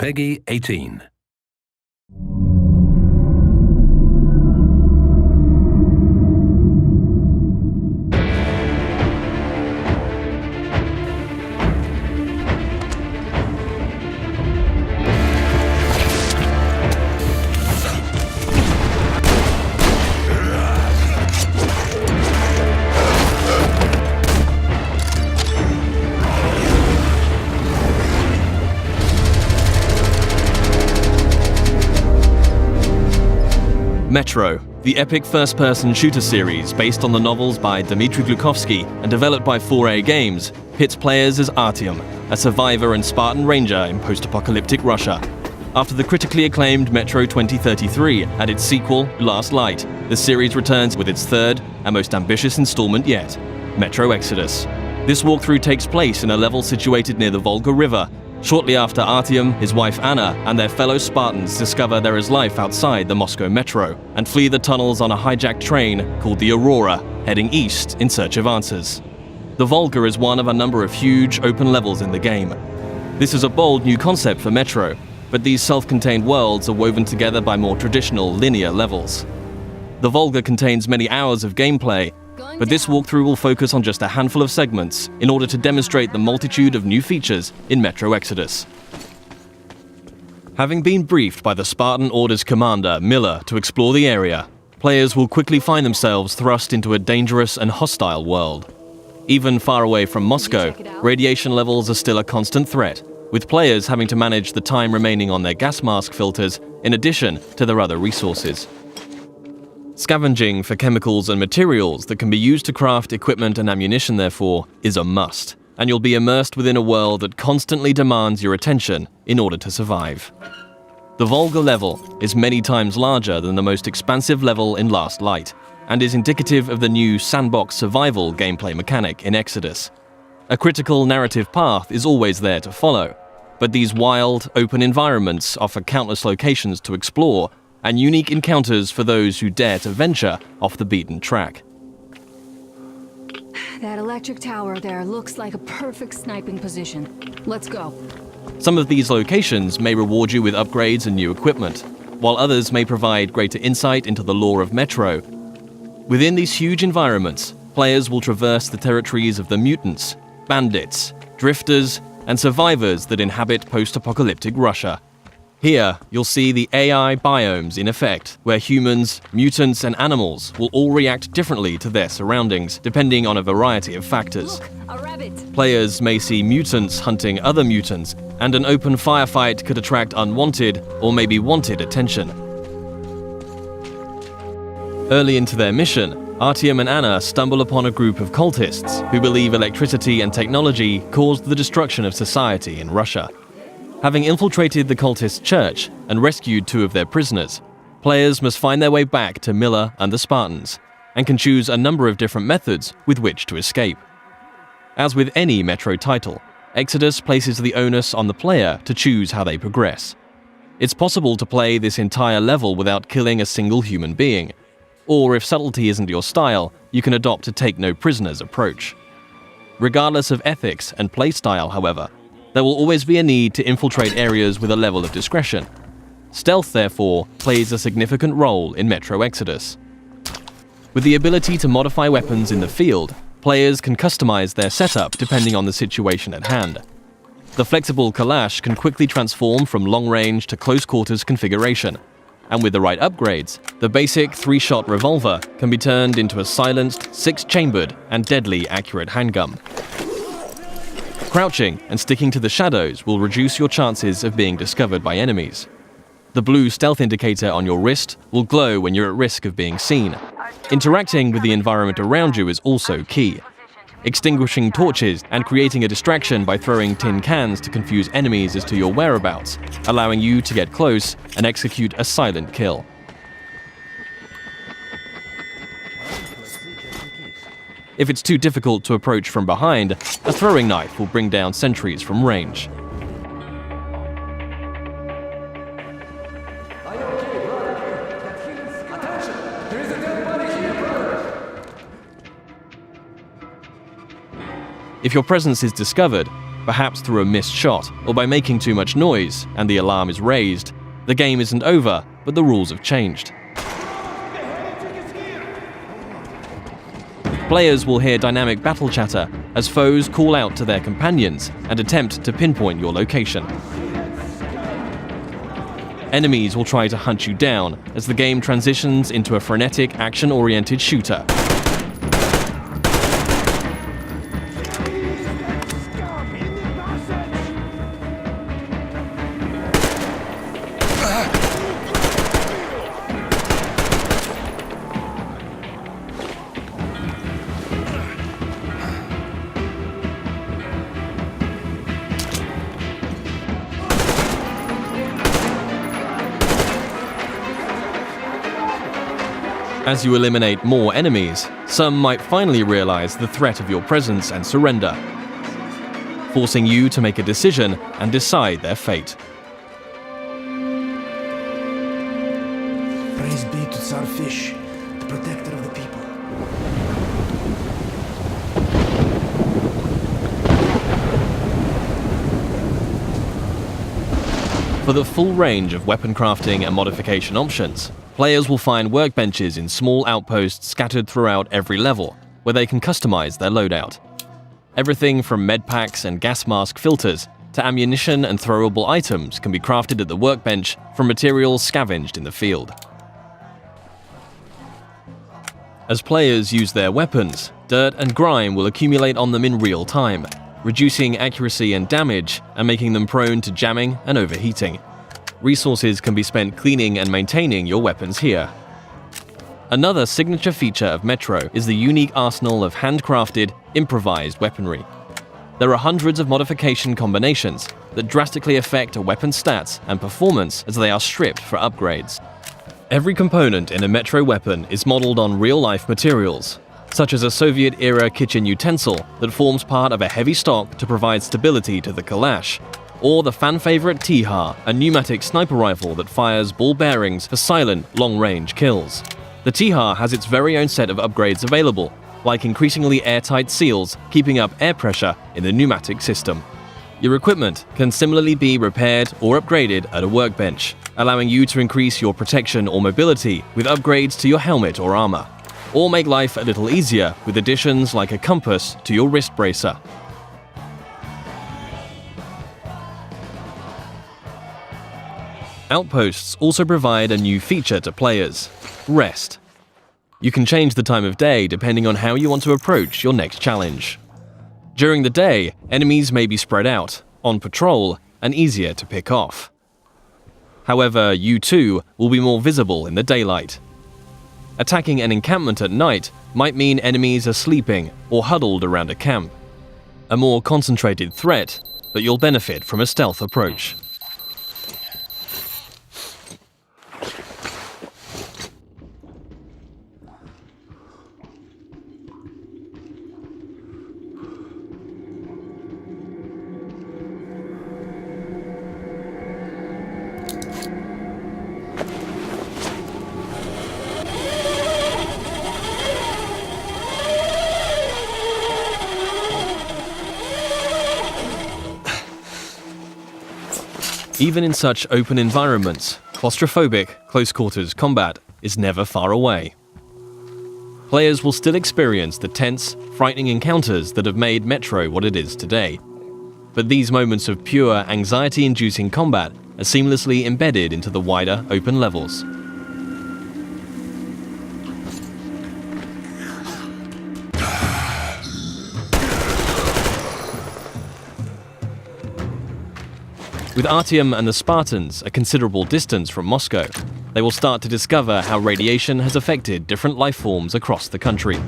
Peggy 18. Metro, the epic first-person shooter series based on the novels by Dmitry Glukhovsky and developed by 4A Games, pits players as Artyom, a survivor and Spartan ranger in post-apocalyptic Russia. After the critically acclaimed Metro 2033 and its sequel, Last Light, the series returns with its third and most ambitious installment yet, Metro Exodus. This walkthrough takes place in a level situated near the Volga River. Shortly after Artyom, his wife Anna, and their fellow Spartans discover there is life outside the Moscow metro and flee the tunnels on a hijacked train called the Aurora, heading east in search of answers. The Volga is one of a number of huge open levels in the game. This is a bold new concept for Metro, but these self-contained worlds are woven together by more traditional linear levels. The Volga contains many hours of gameplay, but this walkthrough will focus on just a handful of segments in order to demonstrate the multitude of new features in Metro Exodus. Having been briefed by the Spartan Order's commander, Miller, to explore the area, players will quickly find themselves thrust into a dangerous and hostile world. Even far away from Moscow, radiation levels are still a constant threat, with players having to manage the time remaining on their gas mask filters in addition to their other resources. Scavenging for chemicals and materials that can be used to craft equipment and ammunition, therefore, is a must, and you'll be immersed within a world that constantly demands your attention in order to survive. The Volga level is many times larger than the most expansive level in Last Light, and is indicative of the new sandbox survival gameplay mechanic in Exodus. A critical narrative path is always there to follow, but these wild, open environments offer countless locations to explore and unique encounters for those who dare to venture off the beaten track. That electric tower there looks like a perfect sniping position. Let's go. Some of these locations may reward you with upgrades and new equipment, while others may provide greater insight into the lore of Metro. Within these huge environments, players will traverse the territories of the mutants, bandits, drifters, and survivors that inhabit post-apocalyptic Russia. Here, you'll see the AI biomes in effect, where humans, mutants, and animals will all react differently to their surroundings, depending on a variety of factors. Look, a rabbit. Players may see mutants hunting other mutants, and an open firefight could attract unwanted or maybe wanted attention. Early into their mission, Artyom and Anna stumble upon a group of cultists who believe electricity and technology caused the destruction of society in Russia. Having infiltrated the cultist church and rescued 2 of their prisoners, players must find their way back to Miller and the Spartans, and can choose a number of different methods with which to escape. As with any Metro title, Exodus places the onus on the player to choose how they progress. It's possible to play this entire level without killing a single human being, or if subtlety isn't your style, you can adopt a take-no-prisoners approach. Regardless of ethics and playstyle, however, there will always be a need to infiltrate areas with a level of discretion. Stealth, therefore, plays a significant role in Metro Exodus. With the ability to modify weapons in the field, players can customize their setup depending on the situation at hand. The flexible Kalash can quickly transform from long-range to close-quarters configuration, and with the right upgrades, the basic 3-shot revolver can be turned into a silenced, 6-chambered, and deadly accurate handgun. Crouching and sticking to the shadows will reduce your chances of being discovered by enemies. The blue stealth indicator on your wrist will glow when you're at risk of being seen. Interacting with the environment around you is also key. Extinguishing torches and creating a distraction by throwing tin cans to confuse enemies as to your whereabouts, allowing you to get close and execute a silent kill. If it's too difficult to approach from behind, a throwing knife will bring down sentries from range. If your presence is discovered, perhaps through a missed shot or by making too much noise and the alarm is raised, the game isn't over, but the rules have changed. Players will hear dynamic battle chatter as foes call out to their companions and attempt to pinpoint your location. Enemies will try to hunt you down as the game transitions into a frenetic, action-oriented shooter. As you eliminate more enemies, some might finally realize the threat of your presence and surrender, forcing you to make a decision and decide their fate. Praise be to Tsar Fish, the protector of the people. For the full range of weapon crafting and modification options, players will find workbenches in small outposts scattered throughout every level, where they can customize their loadout. Everything from medpacks and gas mask filters to ammunition and throwable items can be crafted at the workbench from materials scavenged in the field. As players use their weapons, dirt and grime will accumulate on them in real time, reducing accuracy and damage and making them prone to jamming and overheating. Resources can be spent cleaning and maintaining your weapons here. Another signature feature of Metro is the unique arsenal of handcrafted, improvised weaponry. There are hundreds of modification combinations that drastically affect a weapon's stats and performance as they are stripped for upgrades. Every component in a Metro weapon is modeled on real-life materials, such as a Soviet-era kitchen utensil that forms part of a heavy stock to provide stability to the Kalash, or the fan-favorite T-HAR, a pneumatic sniper rifle that fires ball bearings for silent, long-range kills. The T-HAR has its very own set of upgrades available, like increasingly airtight seals keeping up air pressure in the pneumatic system. Your equipment can similarly be repaired or upgraded at a workbench, allowing you to increase your protection or mobility with upgrades to your helmet or armor, or make life a little easier with additions like a compass to your wrist bracer. Outposts also provide a new feature to players: rest. You can change the time of day depending on how you want to approach your next challenge. During the day, enemies may be spread out, on patrol, and easier to pick off. However, you too will be more visible in the daylight. Attacking an encampment at night might mean enemies are sleeping or huddled around a camp. A more concentrated threat, but you'll benefit from a stealth approach. Even in such open environments, claustrophobic, close-quarters combat is never far away. Players will still experience the tense, frightening encounters that have made Metro what it is today. But these moments of pure, anxiety-inducing combat are seamlessly embedded into the wider, open levels. With Artyom and the Spartans a considerable distance from Moscow, they will start to discover how radiation has affected different life forms across the country.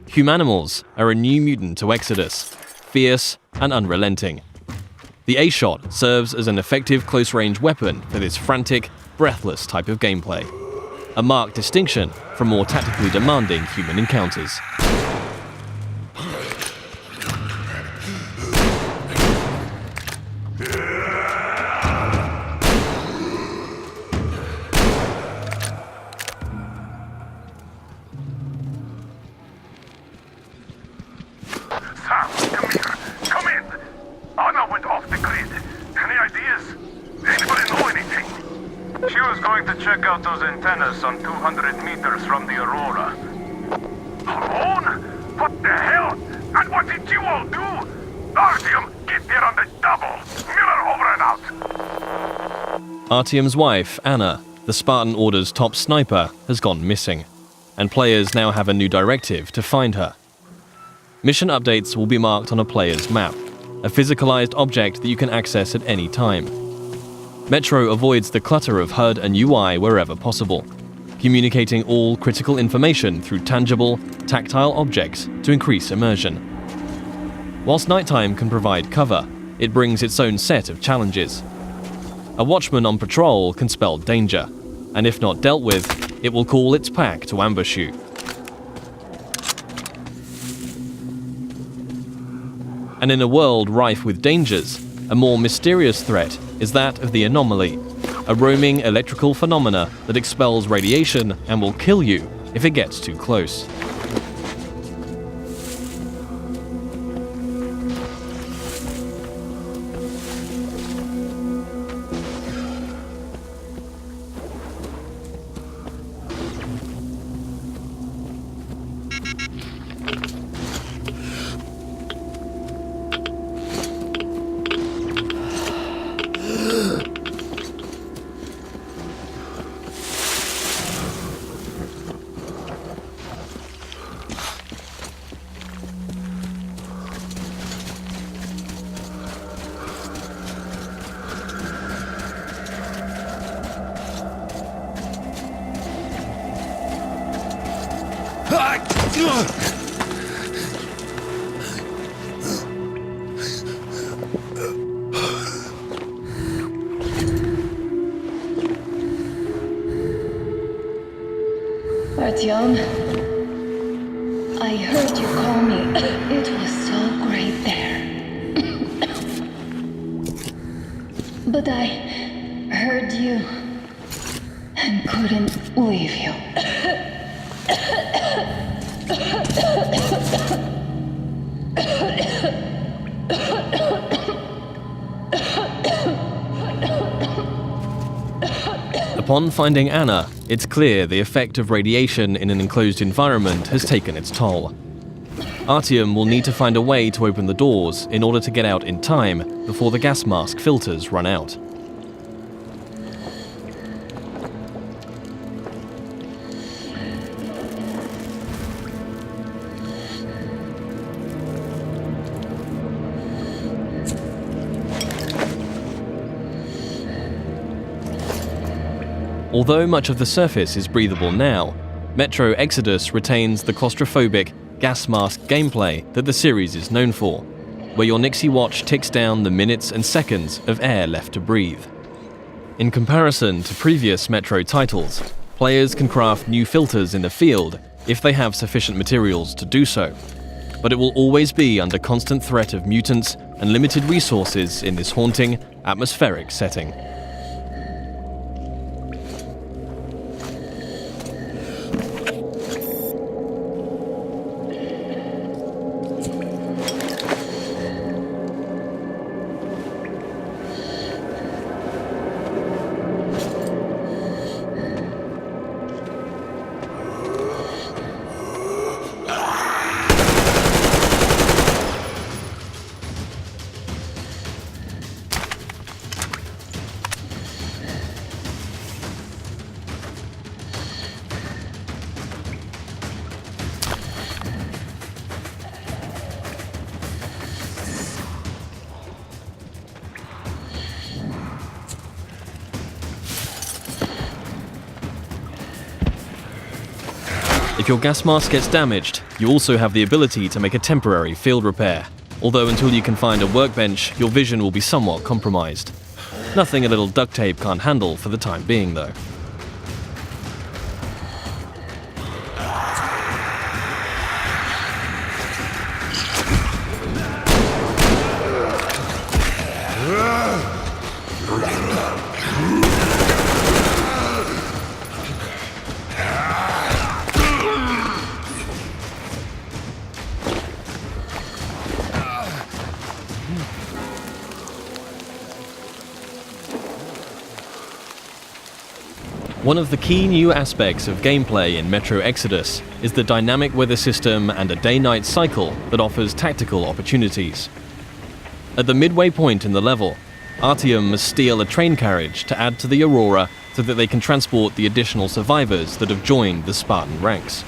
Humanimals are a new mutant to Exodus, fierce and unrelenting. The A-Shot serves as an effective close-range weapon for this frantic, breathless type of gameplay, a marked distinction from more tactically demanding human encounters. going to check out those antennas on 200 meters from the Aurora. Alone? What the hell? And what did you all do? Artyom, get there on the double. Miller over and out. Artyom's wife, Anna, the Spartan Order's top sniper, has gone missing, and players now have a new directive to find her. Mission updates will be marked on a player's map, a physicalized object that you can access at any time. Metro avoids the clutter of HUD and UI wherever possible, communicating all critical information through tangible, tactile objects to increase immersion. Whilst nighttime can provide cover, it brings its own set of challenges. A watchman on patrol can spell danger, and if not dealt with, it will call its pack to ambush you. And in a world rife with dangers, a more mysterious threat is that of the anomaly, a roaming electrical phenomena that expels radiation and will kill you if it gets too close. Artyom, I heard you call me. It was so great there. But I heard you and couldn't leave you. Upon finding Anna, it's clear the effect of radiation in an enclosed environment has taken its toll. Artyom will need to find a way to open the doors in order to get out in time before the gas mask filters run out. Although much of the surface is breathable now, Metro Exodus retains the claustrophobic, gas mask gameplay that the series is known for, where your Nixie watch ticks down the minutes and seconds of air left to breathe. In comparison to previous Metro titles, players can craft new filters in the field if they have sufficient materials to do so, but it will always be under constant threat of mutants and limited resources in this haunting, atmospheric setting. If your gas mask gets damaged, you also have the ability to make a temporary field repair, although until you can find a workbench, your vision will be somewhat compromised. Nothing a little duct tape can't handle for the time being, though. One of the key new aspects of gameplay in Metro Exodus is the dynamic weather system and a day-night cycle that offers tactical opportunities. At the midway point in the level, Artyom must steal a train carriage to add to the Aurora so that they can transport the additional survivors that have joined the Spartan ranks.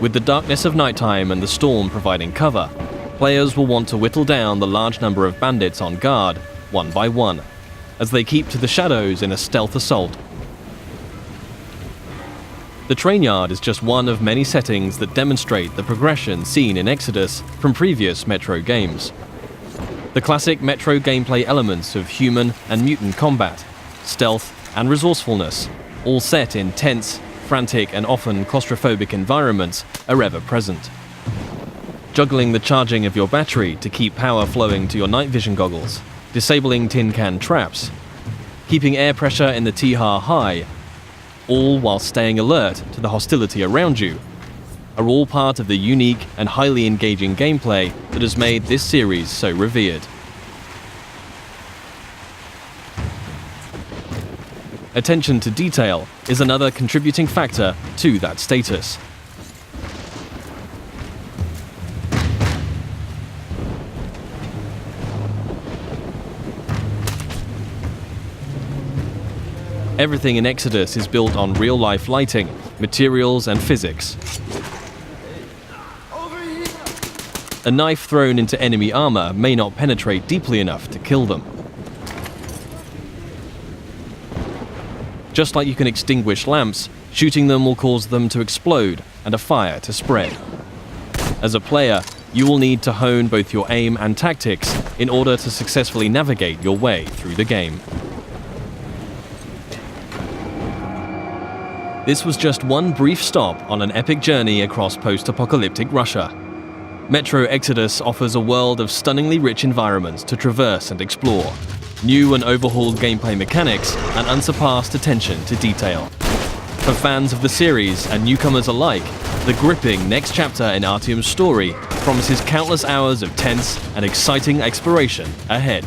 With the darkness of nighttime and the storm providing cover, players will want to whittle down the large number of bandits on guard, one by one, as they keep to the shadows in a stealth assault. The train yard is just one of many settings that demonstrate the progression seen in Exodus from previous Metro games. The classic Metro gameplay elements of human and mutant combat, stealth and resourcefulness, all set in tense, frantic and often claustrophobic environments, are ever present. Juggling the charging of your battery to keep power flowing to your night vision goggles, disabling tin can traps, keeping air pressure in the T-HAR high, all while staying alert to the hostility around you, are all part of the unique and highly engaging gameplay that has made this series so revered. Attention to detail is another contributing factor to that status. Everything in Exodus is built on real-life lighting, materials and physics. A knife thrown into enemy armor may not penetrate deeply enough to kill them. Just like you can extinguish lamps, shooting them will cause them to explode and a fire to spread. As a player, you will need to hone both your aim and tactics in order to successfully navigate your way through the game. This was just one brief stop on an epic journey across post-apocalyptic Russia. Metro Exodus offers a world of stunningly rich environments to traverse and explore, new and overhauled gameplay mechanics, and unsurpassed attention to detail. For fans of the series and newcomers alike, the gripping next chapter in Artyom's story promises countless hours of tense and exciting exploration ahead.